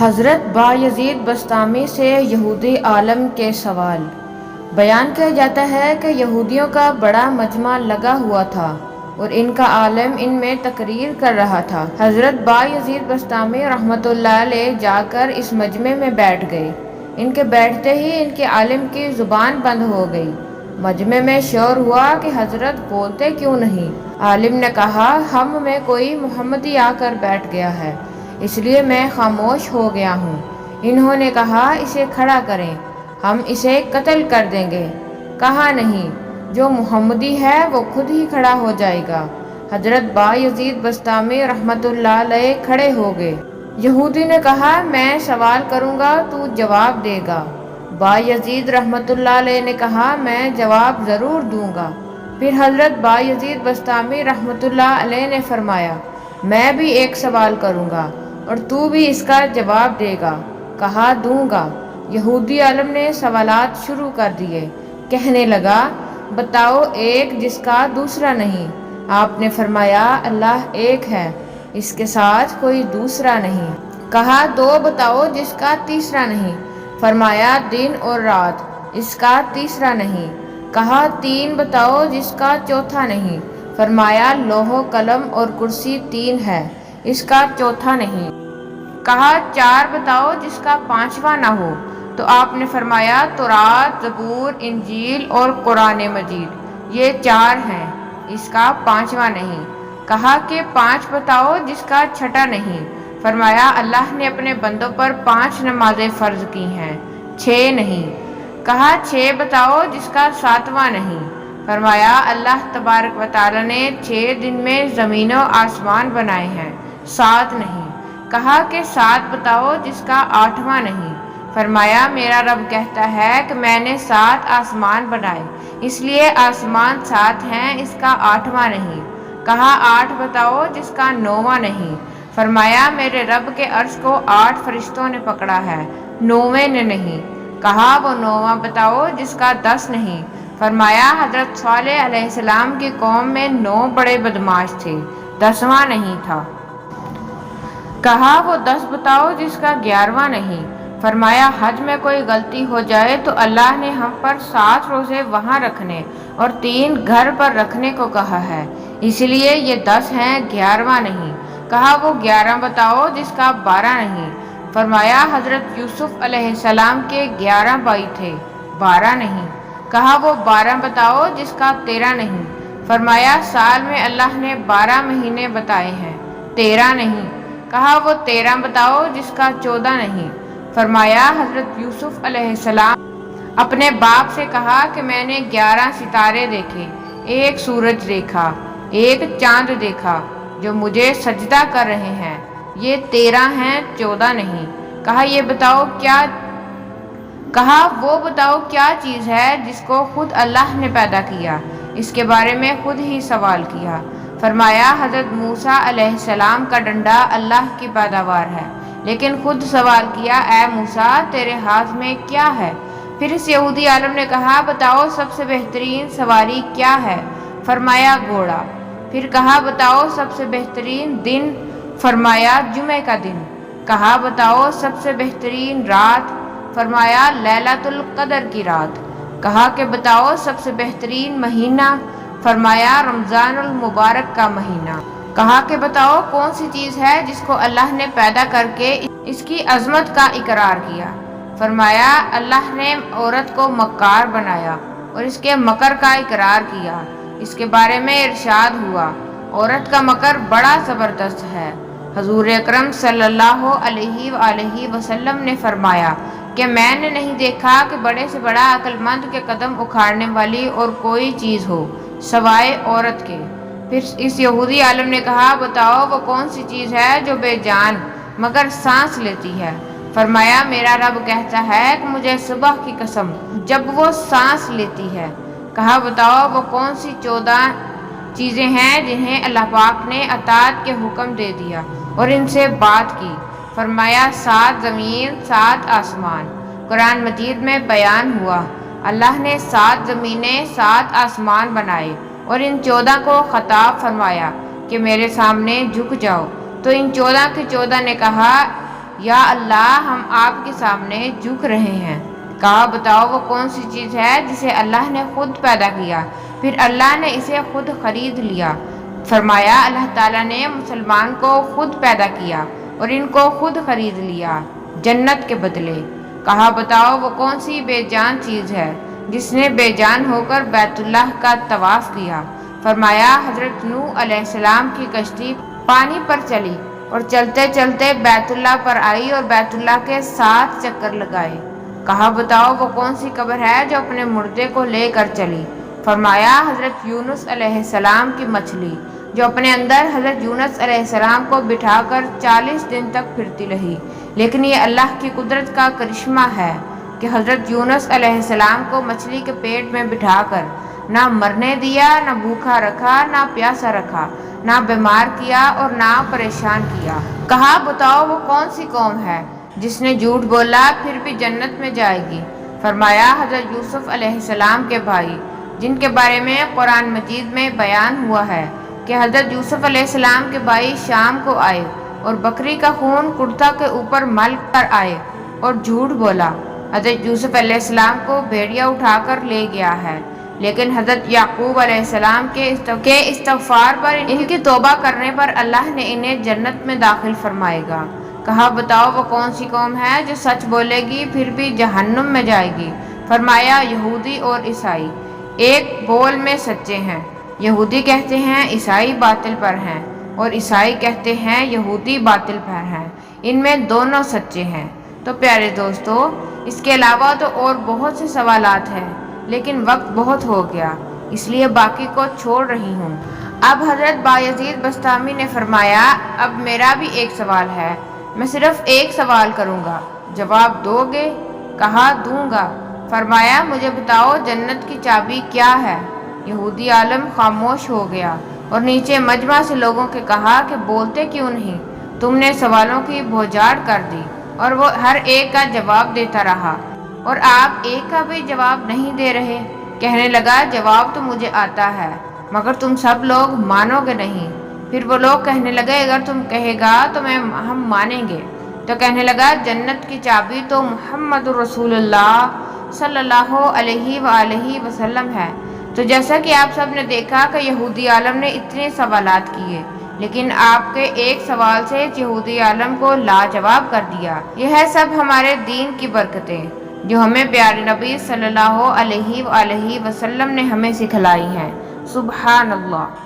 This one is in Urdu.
حضرت بایزید بسطامی سے یہودی عالم کے سوال۔ بیان کیا جاتا ہے کہ یہودیوں کا بڑا مجمع لگا ہوا تھا اور ان کا عالم ان میں تقریر کر رہا تھا۔ حضرت بایزید بسطامی رحمۃ اللہ علیہ جا کر اس مجمع میں بیٹھ گئے۔ ان کے بیٹھتے ہی ان کے عالم کی زبان بند ہو گئی۔ مجمع میں شور ہوا کہ حضرت بولتے کیوں نہیں؟ عالم نے کہا، ہم میں کوئی محمدی آ کر بیٹھ گیا ہے، اس لیے میں خاموش ہو گیا ہوں۔ انہوں نے کہا، اسے کھڑا کریں، ہم اسے قتل کر دیں گے۔ کہا نہیں، جو محمدی ہے وہ خود ہی کھڑا ہو جائے گا۔ حضرت بایزید بسطامی رحمۃ اللہ علیہ کھڑے ہو گئے۔ یہودی نے کہا، میں سوال کروں گا، تو جواب دے گا۔ بایزید رحمۃ اللہ علیہ نے کہا، میں جواب ضرور دوں گا۔ پھر حضرت بایزید بسطامی رحمۃ اللہ علیہ نے فرمایا، میں بھی ایک سوال کروں گا اور تو بھی اس کا جواب دے گا۔ کہا، دوں گا۔ یہودی عالم نے سوالات شروع کر دیے۔ کہنے لگا، بتاؤ ایک جس کا دوسرا نہیں۔ آپ نے فرمایا، اللہ ایک ہے، اس کے ساتھ کوئی دوسرا نہیں۔ کہا، دو بتاؤ جس کا تیسرا نہیں۔ فرمایا، دن اور رات، اس کا تیسرا نہیں۔ کہا، تین بتاؤ جس کا چوتھا نہیں۔ فرمایا، لوح و قلم اور کرسی تین ہے، اس کا چوتھا نہیں۔ کہا، چار بتاؤ جس کا پانچواں نہ ہو۔ تو آپ نے فرمایا، تورات، زبور، انجیل اور قرآن مجید، یہ چار ہیں، اس کا پانچواں نہیں۔ کہا کہ پانچ بتاؤ جس کا چھٹا نہیں۔ فرمایا، اللہ نے اپنے بندوں پر 5 نمازیں فرض کی ہیں، 6 نہیں۔ کہا، 6 بتاؤ جس کا 7واں نہیں۔ فرمایا، اللہ تبارک و تعالی نے 6 دن میں زمین و آسمان بنائے ہیں، 7 نہیں۔ کہا کہ 7 بتاؤ جس کا 8واں نہیں۔ فرمایا، میرا رب کہتا ہے کہ میں نے 7 آسمان بنائے، اس لیے آسمان 7 ہیں، اس کا 8واں نہیں۔ کہا، 8 بتاؤ جس کا 9واں نہیں۔ فرمایا، میرے رب کے عرش کو 8 فرشتوں نے پکڑا ہے، 9ویں نے نہیں۔ کہا، وہ 9واں بتاؤ جس کا 10 نہیں۔ فرمایا، حضرت صالح علیہ السلام کی قوم میں 9 بڑے بدماش تھے، 10واں نہیں تھا۔ کہا، وہ 10 بتاؤ جس کا 11واں نہیں۔ فرمایا، حج میں کوئی غلطی ہو جائے تو اللہ نے ہم پر 7 روزے وہاں رکھنے اور 3 گھر پر رکھنے کو کہا ہے، اس لیے یہ 10 ہیں، 11واں نہیں۔ کہا، وہ 11 بتاؤ جس کا 12 نہیں۔ فرمایا، حضرت یوسف علیہ السلام کے 11 بھائی تھے، 12 نہیں۔ کہا، وہ 12 بتاؤ جس کا 13 نہیں۔ فرمایا، سال میں اللہ نے 12 مہینے بتائے ہیں، 13 نہیں۔ کہا، وہ 13 بتاؤ جس کا 14 نہیں۔ فرمایا، حضرت یوسف علیہ السلام اپنے باپ سے کہا کہ میں نے 11 ستارے دیکھے، ایک سورج دیکھا، ایک چاند دیکھا جو مجھے سجدہ کر رہے ہیں، یہ 13 ہیں، 14 نہیں۔ کہا، یہ بتاؤ کیا کہا، وہ بتاؤ کیا چیز ہے جس کو خود اللہ نے پیدا کیا، اس کے بارے میں خود ہی سوال کیا۔ فرمایا، حضرت موسیٰ علیہ السلام کا ڈنڈا اللہ کی پیداوار ہے، لیکن خود سوال کیا، اے موسیٰ تیرے ہاتھ میں کیا ہے؟ پھر اس یہودی عالم نے کہا، بتاؤ سب سے بہترین سواری کیا ہے؟ فرمایا، گھوڑا۔ پھر کہا، بتاؤ سب سے بہترین دن؟ فرمایا، جمعہ کا دن۔ کہا، بتاؤ سب سے بہترین رات؟ فرمایا، لیلۃ القدر کی رات۔ کہا کہ بتاؤ سب سے بہترین مہینہ؟ فرمایا، رمضان المبارک کا مہینہ۔ کہا کہ بتاؤ کون سی چیز ہے جس کو اللہ نے پیدا کر کے اس کی عظمت کا اقرار کیا؟ فرمایا، اللہ نے عورت کو مکار بنایا اور اس کے مکر کا اقرار کیا۔ اس کے بارے میں ارشاد ہوا، عورت کا مکر بڑا زبردست ہے۔ حضور اکرم صلی اللہ علیہ وآلہ وسلم نے فرمایا کہ میں نے نہیں دیکھا کہ بڑے سے بڑا عقل مند کے قدم اکھاڑنے والی اور کوئی چیز ہو سوائے عورت کے۔ پھر اس یہودی عالم نے کہا، بتاؤ وہ کون سی چیز ہے جو بے جان مگر سانس لیتی ہے؟ فرمایا، میرا رب کہتا ہے کہ مجھے صبح کی قسم جب وہ سانس لیتی ہے۔ کہا، بتاؤ وہ کون سی 14 چیزیں ہیں جنہیں اللہ پاک نے اطاعت کے حکم دے دیا اور ان سے بات کی؟ فرمایا، 7 زمین، 7 آسمان۔ قرآن مجید میں بیان ہوا، اللہ نے 7 زمینیں، 7 آسمان بنائے اور ان 14 کو خطاب فرمایا کہ میرے سامنے جھک جاؤ۔ تو ان 14 کے 14 نے کہا، یا اللہ ہم آپ کے سامنے جھک رہے ہیں۔ کہا بتاؤ وہ کون سی چیز ہے جسے اللہ نے خود پیدا کیا پھر اللہ نے اسے خود خرید لیا؟ فرمایا اللہ تعالیٰ نے مسلمان کو خود پیدا کیا اور ان کو خود خرید لیا جنت کے بدلے۔ کہا بتاؤ وہ کون سی بے جان چیز ہے جس نے بے جان ہو کر بیت اللہ کا طواف کیا؟ فرمایا حضرت نوح علیہ السلام کی کشتی پانی پر چلی اور چلتے چلتے بیت اللہ پر آئی اور بیت اللہ کے 7 چکر لگائے۔ کہا بتاؤ وہ کون سی قبر ہے جو اپنے مردے کو لے کر چلی؟ فرمایا حضرت یونس علیہ السلام کی مچھلی جو اپنے اندر حضرت یونس علیہ السلام کو بٹھا کر 40 دن تک پھرتی رہی، لیکن یہ اللہ کی قدرت کا کرشمہ ہے کہ حضرت یونس علیہ السلام کو مچھلی کے پیٹ میں بٹھا کر نہ مرنے دیا، نہ بھوکا رکھا، نہ پیاسا رکھا، نہ بیمار کیا اور نہ پریشان کیا۔ کہا بتاؤ وہ کون سی قوم ہے جس نے جھوٹ بولا پھر بھی جنت میں جائے گی؟ فرمایا حضرت یوسف علیہ السلام کے بھائی، جن کے بارے میں قرآن مجید میں بیان ہوا ہے کہ حضرت یوسف علیہ السلام کے بھائی شام کو آئے اور بکری کا خون کرتا کے اوپر مل کر آئے اور جھوٹ بولا۔ حضرت یوسف علیہ السلام کو بھیڑیا اٹھا کر لے گیا ہے، لیکن حضرت یعقوب علیہ السلام کے استغفار پر، ان کی توبہ کرنے پر اللہ نے انہیں جنت میں داخل فرمائے گا۔ کہا بتاؤ وہ کون سی قوم ہے جو سچ بولے گی پھر بھی جہنم میں جائے گی؟ فرمایا یہودی اور عیسائی ایک بول میں سچے ہیں۔ یہودی کہتے ہیں عیسائی باطل پر ہیں اور عیسائی کہتے ہیں یہودی باطل پر ہیں، ان میں دونوں سچے ہیں۔ تو پیارے دوستو، اس کے علاوہ تو اور بہت سے سوالات ہیں، لیکن وقت بہت ہو گیا اس لیے باقی کو چھوڑ رہی ہوں۔ اب حضرت بایزید بسطامی نے فرمایا اب میرا بھی ایک سوال ہے، میں صرف ایک سوال کروں گا، جواب دو گے؟ کہا دوں گا۔ فرمایا مجھے بتاؤ جنت کی چابی کیا ہے؟ یہودی عالم خاموش ہو گیا اور نیچے مجمع سے لوگوں کے کہا کہ بولتے کیوں نہیں؟ تم نے سوالوں کی بھوجاڑ کر دی اور وہ ہر ایک کا جواب دیتا رہا اور آپ ایک کا بھی جواب نہیں دے رہے۔ کہنے لگا جواب تو مجھے آتا ہے مگر تم سب لوگ مانو گے نہیں۔ پھر وہ لوگ کہنے لگے اگر تم کہے گا تو ہم مانیں گے۔ تو کہنے لگا جنت کی چابی تو محمد رسول اللہ صلی اللہ علیہ وآلہ وسلم ہے۔ تو جیسا کہ آپ سب نے دیکھا کہ یہودی عالم نے اتنے سوالات کیے، لیکن آپ کے ایک سوال سے یہودی عالم کو لاجواب کر دیا۔ یہ ہے سب ہمارے دین کی برکتیں جو ہمیں پیارے نبی صلی اللہ علیہ وآلہ وسلم نے ہمیں سکھلائی ہیں۔ سبحان اللہ۔